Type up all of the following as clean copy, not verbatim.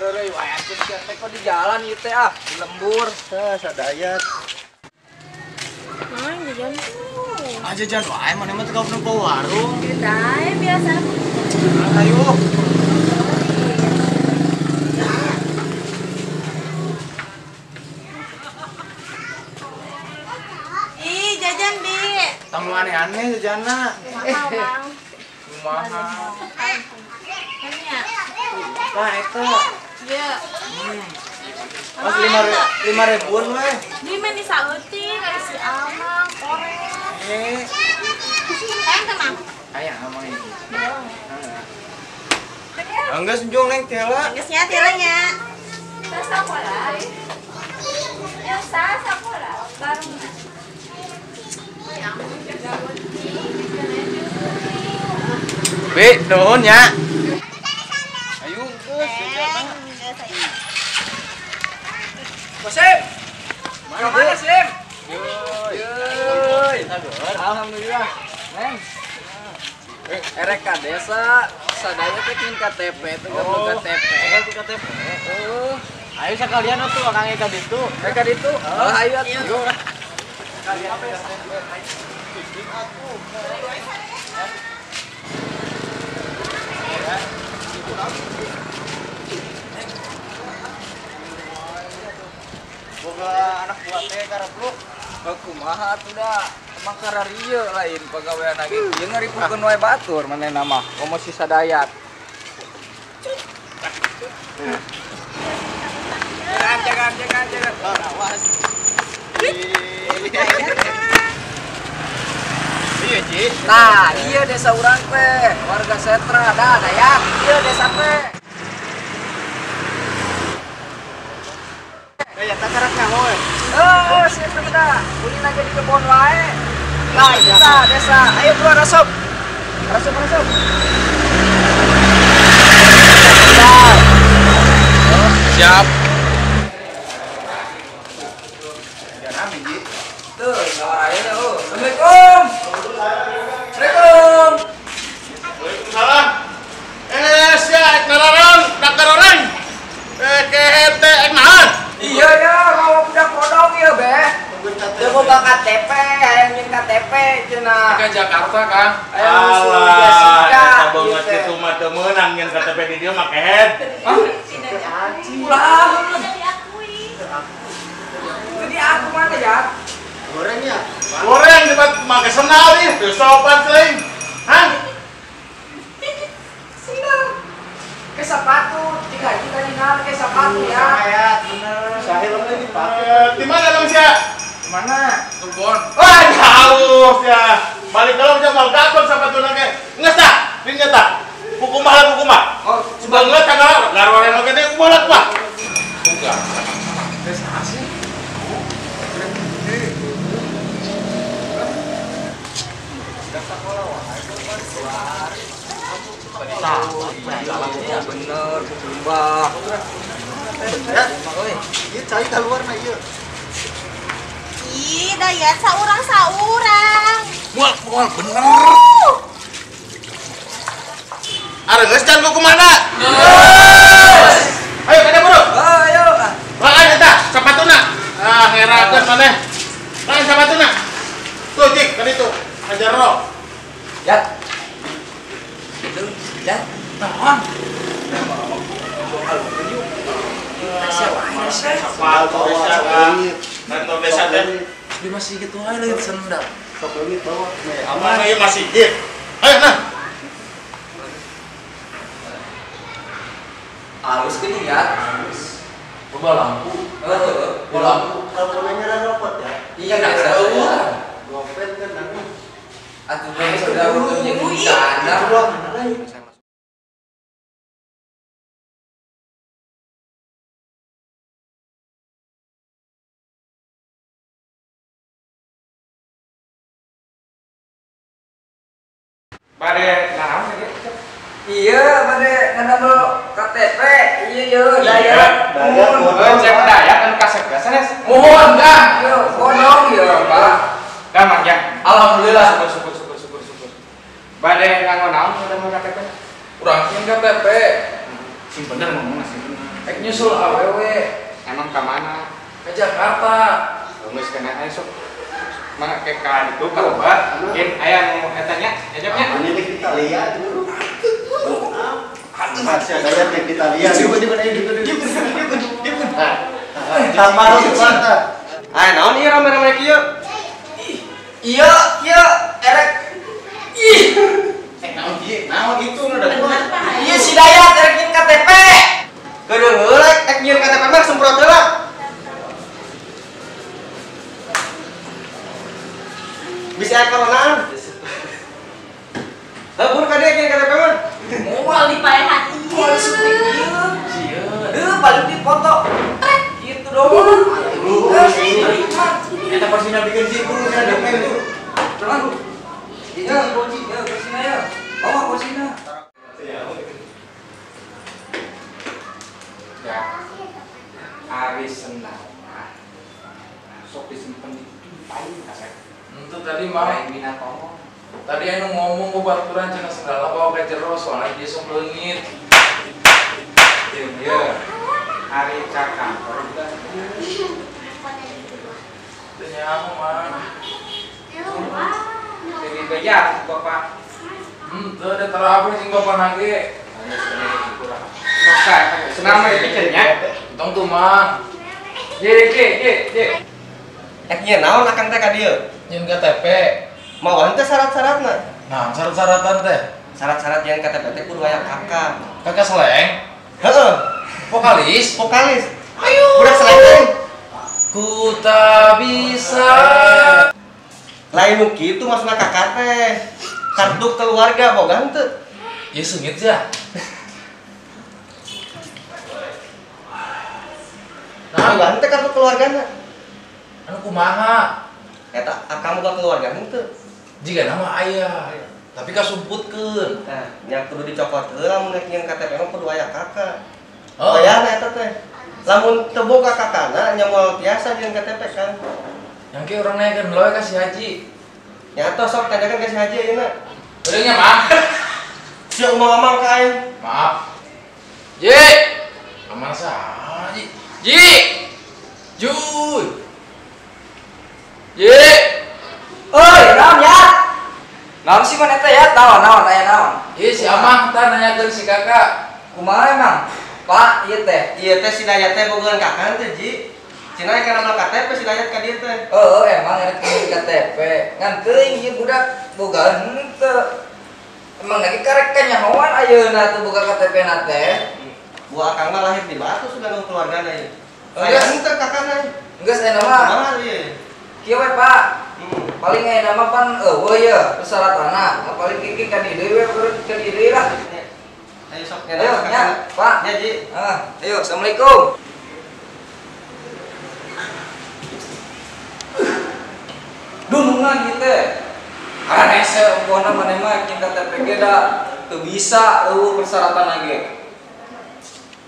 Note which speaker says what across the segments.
Speaker 1: Aduh, wah, kok di jalan ieu teh ah, di lembur.
Speaker 2: Tah sadayat.
Speaker 3: Jajan tuh.
Speaker 2: Ah jajan wae mana mah teu ka nempo warung.
Speaker 3: Dae biasa.
Speaker 2: Ayo.
Speaker 3: Ih, jajan Bi.
Speaker 2: Tamu aneh-aneh jajanna.
Speaker 3: Mahal, Bang.
Speaker 1: Kumaha?
Speaker 3: Ini ya.
Speaker 2: Tah eta.
Speaker 3: Iya.
Speaker 2: Mas 5.000-an weh.
Speaker 3: Di mah di saueuting si Amang, korek. Sayang teman.
Speaker 2: Aya amang ini. Angga sunjung neng tela.
Speaker 3: Geusnya tilanya. Sasa pola. Ya sasa pola. Baru.
Speaker 2: Be, nuhun nya. Ayo geus jajanna.
Speaker 1: Sim. Mana Sim?
Speaker 2: Yoi.
Speaker 1: Alhamdulillah. Neng. Erek ka desa, sadaya teh kin KTP teh KTP.
Speaker 2: KTP. Ayo sekalian atuh akang ka ditu.
Speaker 1: Ka ditu. Ayo atuh.
Speaker 2: Boga anak buah teh karapluk.
Speaker 1: Kumaha atuh da? Emang kararieu lain pagawean lagi. Ieu ngaripukeun wae batur manehna mah, komosi sadayat. Jangan.
Speaker 2: Awas. Iya, Ci.
Speaker 1: Nah, iya desa urang teh, warga Setra, Dayak, iya desa teh.
Speaker 2: Kayak tak karak nyahoy.
Speaker 1: Oh, siapa dah? Ulin aja di kebun wae. Nah, kita desa. Ayo keluar rasop. Rasop.
Speaker 2: Siap.
Speaker 1: Tuh, kawan aja oh. Assalamualaikum. Assalamualaikum.
Speaker 4: Waalaikumsalam. Sia kararang, dak kararang. Kehet teh naon?
Speaker 1: Iya ya, mau budak bodong ya, Beh. Teu boga KTP, hayang nyeun KTP cenah.
Speaker 4: Ke Jakarta, Kang.
Speaker 1: Hayang nyusul
Speaker 4: Alah,
Speaker 1: Jessica.
Speaker 4: eta banget kitu mah teu meunang nyeun KTP di dieu mah kehet.
Speaker 1: Ulah.
Speaker 3: Diakui.
Speaker 1: Jadi aku mana ya?
Speaker 2: Gorengnya.
Speaker 4: Goreng di make senal ieu, teu sopan teuing. Hah?
Speaker 1: Ke sepatu, tiga tinggal ke sepatu ya.
Speaker 2: Ayat bener. Sahil teh dipake.
Speaker 4: Di mana Bang Sia?
Speaker 1: Mana?
Speaker 4: Turbon. Wah, jauh ya. Balik kalau aja mal gakon sapatuna ge. Geus tah, dinya tah. Hukumah.
Speaker 1: Oh,
Speaker 4: Sebanget kana garwane oge teh bolak mah. Buka.
Speaker 1: desa asing. Bener, kumbah.
Speaker 2: Ya, ieu cai keluar na ieu.
Speaker 3: Ih, dayat saurang.
Speaker 4: Mual bener. Are geus can ku mana? Ayo kada buru.
Speaker 1: Ayo.
Speaker 4: Lain eta sapatuna. Ah, ngerakeun maneh. Lain sapatuna. Tuh cik, kan itu. Ajar ro.
Speaker 1: Ya. Ya. Naon?
Speaker 4: Sapal desa kantor desa teh.
Speaker 1: Di masih gitu aja lagi sendal.
Speaker 2: Sok leuwih bawa.
Speaker 4: Aman ieu masih jit. Ayo nah.
Speaker 1: Halus gini ya. Coba lampu. Lampu.
Speaker 2: Lampunya ada robot ya.
Speaker 1: Iya enggak tahu.
Speaker 2: Gopet kan nanti.
Speaker 1: Atuh kan sudah waktunya bencana.
Speaker 4: Bade naon teh?
Speaker 1: Iya, bade ngadamel KTP. Iya, daya.
Speaker 2: Daya.
Speaker 4: Cek daya kan kasep gasanes.
Speaker 1: Mohon dah. Yo, bodong ya, Pak.
Speaker 4: Gampang ya.
Speaker 1: Alhamdulillah.
Speaker 4: Syukur. Bade nganggo naon udah mau KTP?
Speaker 1: Kurang KTP.
Speaker 4: Sing bener ngomongna sing bener.
Speaker 1: Ek nyusul awewe
Speaker 2: Emang ke mana?
Speaker 1: ke Jakarta.
Speaker 2: Geus kena esok. Mana ke ka ditu kaloba. Mungkin aya nu etanya, ejapnya.
Speaker 5: Ini kita lihat dulu. Masih ada yang kita lihat. Tambah lu kemana?
Speaker 2: Ah, naon ieu rame-rame kieu?
Speaker 1: Iya, erek. Ih,
Speaker 5: Naon itu udah
Speaker 1: iya si Dayat erek nyin KTP.
Speaker 2: Kedeung heula ek nyieun KTP mah semprot heula. Bisa coronaan. Labur ka dia KTP mah.
Speaker 3: Moal dipaehan
Speaker 1: Moal syuting ieu. Sieun. Paling dipoto. Gitu dong.
Speaker 2: Eta posina bikin sibuk nya dokumen tuh.
Speaker 1: Tenang. Iya, kunci ya, kursinya ya. Bawa kursinya.
Speaker 2: Ya. Ari senang. Sok disimpen di paling kasep.
Speaker 1: Itu tadi mah
Speaker 2: Mina ngomong.
Speaker 1: tadi anu ngomong baturan cenah segala bawa ke jero soalnya dia sok leungit.
Speaker 2: Iya. Ari cakap udah.
Speaker 1: Teu nyaho mah.
Speaker 2: Jadi bayar Bapak.
Speaker 1: Teu ada terakhir sing bapak nage.
Speaker 2: Masa senama bikinnya.
Speaker 1: Tong tuh mah
Speaker 2: Ye. Ek nya naon akan teh ka dieu?
Speaker 1: nyin KTP.
Speaker 2: Mau henteu syarat-syaratna.
Speaker 1: Nah, syarat-syaratan teh.
Speaker 2: Syarat-syarat yang KTP teh kudu aya kakak.
Speaker 1: Kakak Seleng,
Speaker 2: Heeh,
Speaker 1: vokalis.
Speaker 2: vokalis.
Speaker 1: Ayo.
Speaker 2: Udah selesai.
Speaker 1: Ku tak bisa.
Speaker 2: Lain nu kitu maksudna kakak teh. Kartu keluarga boga henteu.
Speaker 1: Ya sengit ya.
Speaker 2: Boga
Speaker 1: Nah,
Speaker 2: henteu kartu keluargana.
Speaker 1: anu kumaha?
Speaker 2: Eta akang boga keluarga henteu.
Speaker 1: Jika nama ayah, tapi kasumputkeun.
Speaker 2: Nah, nya kudu dicokot heula mun nyieun KTP mah kudu aya kakak.
Speaker 1: Oh,
Speaker 2: Bayarna eta teh. Lamun teu boga kakana nya moal tiasa nyieun KTP kan.
Speaker 1: yang ke orang naikkan loe kasih haji.
Speaker 2: Nyato sok tanyakan ke si Haji ayeuna.
Speaker 1: Uringnya mah.
Speaker 2: Sieu ngomong ka aing.
Speaker 1: Maaf. Ji. Aman sah, Ji. Ji. Juy. Ji.
Speaker 6: Oi, naon ya? Naon sih mana teh ya? Naon aya naon?
Speaker 1: Ji si Amang tah nanyakeun si Kakak.
Speaker 6: Kumaha emang? Pak, ieu teh.
Speaker 2: Ieu teh si Dayat teh bogohan kakak teh Ji. Cina aya kana KTP si Dayat ka dieu teh.
Speaker 6: Emang ada KTP. Ngan teuing ieu budak boga henteu. Emang lagi karek kanyahoan ayeuna teh boga KTP na teh.
Speaker 2: Buah akang mah lahir di Batu sudah nu keluargana ieu.
Speaker 6: Oh,
Speaker 2: Aya
Speaker 6: geus?
Speaker 2: henteu kakana.
Speaker 6: Geus aya nama.
Speaker 2: Kumaha ieu?
Speaker 6: Kieu we, Pak.
Speaker 2: Hmm.
Speaker 6: Paling aya nama pan eueuh ye persyaratanna. Paling kiki ka di deui we ka di deui lah.
Speaker 2: Ayo sok
Speaker 6: Ayo, nya, Pak.
Speaker 2: Nya Ji.
Speaker 6: Ayo, assalamualaikum. Dunungan gitu. Aneh saya umpona mana mah cinta TPG da teu bisa persyaratan lagi.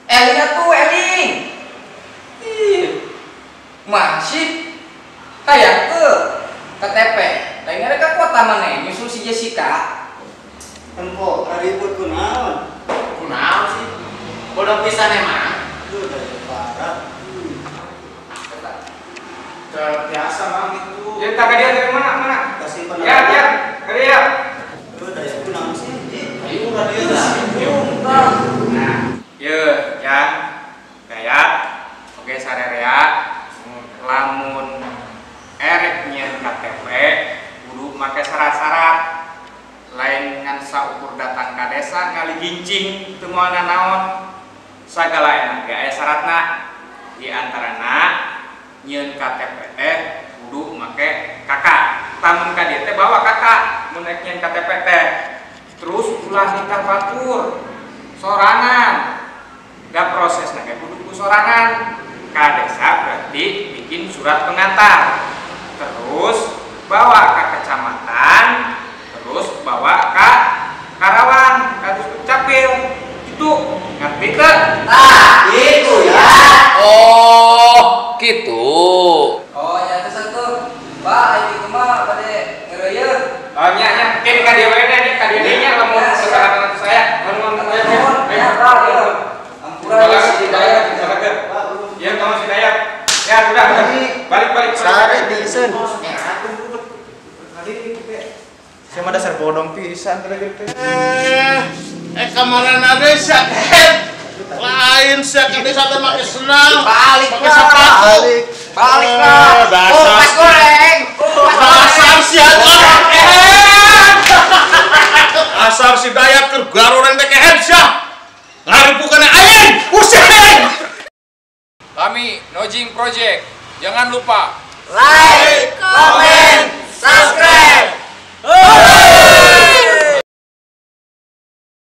Speaker 6: Lihat tuh Eling. Ih. Masih kayak ke KTP. Lain ada ke kota mana nyusul si Jessica.
Speaker 5: Tempo, ribut kunaon?
Speaker 1: Kunaon sih? Bodoh pisan emang.
Speaker 5: Lu dari parah.
Speaker 1: Biasa mah gitu.
Speaker 2: Dia tak dia dari mana?
Speaker 5: Kasih
Speaker 2: Ya, kerja.
Speaker 5: Lu dari kunaon sih?
Speaker 1: Ayo udah dia dah.
Speaker 2: Nah, ye, Jan, Daya, oke sarerea, lamun erek nyieun KTP, kudu make syarat-syarat. Lain ngan saukur datang ka desa ngali gincing teu moalna naon. Sagala enak ge aya syaratna. Di antarana nyieun KTP teh kudu make kakak. Tamun ka dieu teh bawa kakak mun rek nyieun KTP teh. Terus ulah nikah batur. Sorangan. Da prosesna ge kudu ku sorangan. Ka desa berarti bikin surat pengantar. Terus bawa ke kecamatan, terus bawa ke Karawang, ke Dukcapil. Itu ngerti teh?
Speaker 6: Nah, itu ya.
Speaker 1: Oh, gitu.
Speaker 6: Oh, ya teh satu. Pak, ieu mah bade ngeureuyeun.
Speaker 2: Oh nya kin ka dieu we nya ka dieu nya lamun sekarang saya. Mun
Speaker 6: Ya, Pak, ya. Ampura guys, si Dayat.
Speaker 2: Ya kamu si Dayat. Ya sudah. Balik.
Speaker 5: Sare pisan. Saya mah dasar bodong pisan teh gitu.
Speaker 4: Kemarin ada sakit. Lain sakit satu make senang.
Speaker 6: Balik
Speaker 4: pakai sepatu.
Speaker 6: Balik lah.
Speaker 4: Dasar
Speaker 6: goreng.
Speaker 4: Asar si orang Asar si Dayat keur garoran teh kehead sia. Ngaripukeun aing. Pusing.
Speaker 7: Kami Nojing Project. Jangan lupa
Speaker 3: Like, comment, subscribe.